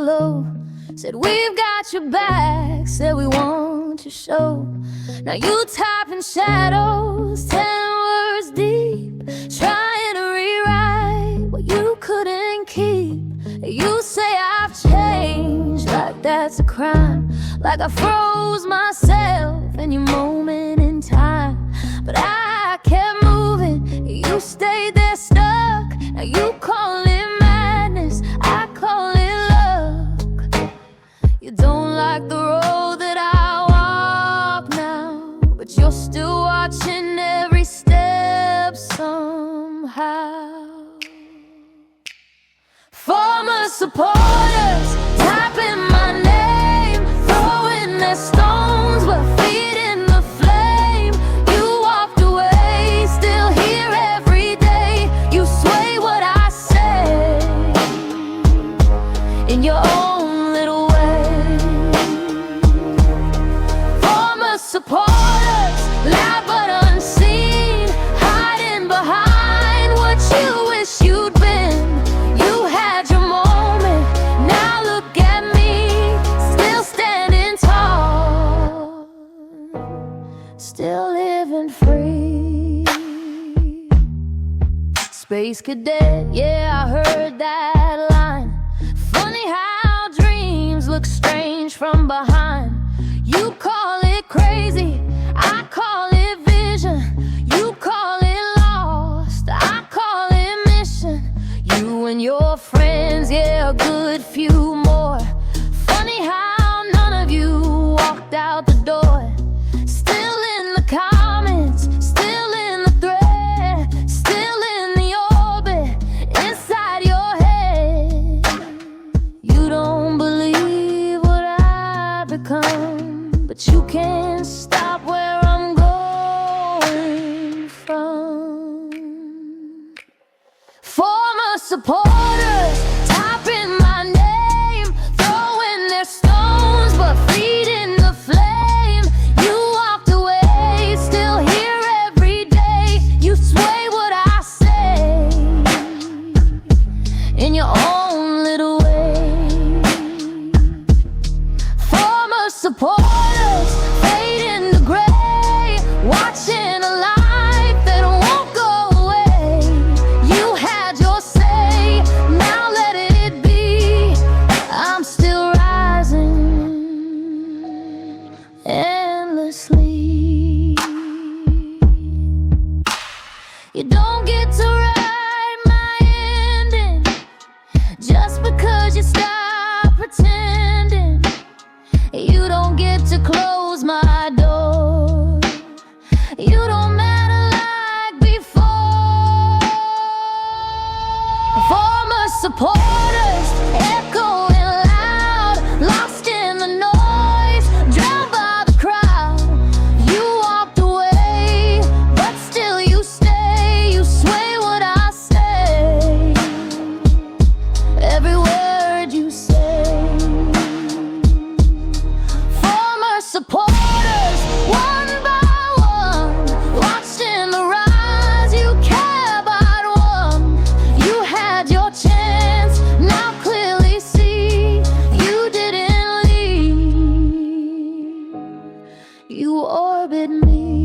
low. Said we've got your back, said we want your show. Now you type in shadows, 10 words deep, trying to rewrite what you couldn't keep. You say I've changed, like that's a crime, like I froze myself in your moment in time. But I kept moving, you stayed there stuck. Now you call it madness, I call it luck. You don't like the road that I walk now, but you're still watching every step somehow. Former supporters typing my name, throwing their stones but feeding the flame. You walked away, still here every day. You sway what I say in your own little way. Former supporters, loud but unseen, hiding behind what you wish you'd been. You had your moment, now look at me, still standing tall, still living free. Space cadet, yeah, I heard that line. Funny how dreams look strange from behind. You call it crazy, I call it vision. You call it lost, I call it mission. You and your friends, yeah, a good few more. Funny how none of you walked out the door. Still in the comments, still in the thread, still in the orbit inside your head. You don't believe what I've become, but you can't stop where I'm going from. Former supporters typing my name, throwing their stones but feeding the flame. You walked away, still here every day. You sway what I say in your own little way. Former supporters fade into gray, watching a life that won't go away. You had your say, now let it be. I'm still rising endlessly. You don't get to write my ending just because you stop pretending. You don't get to close my door. You don't matter like before. Former supporters echoing loud, lost in the noise, drowned by the crowd. You walked away, but still you stay. You sway what I say, every word you say. Former supporters, one by one, watched in the rise. You care about one. You had your chance, now clearly see you didn't leave. You orbit me.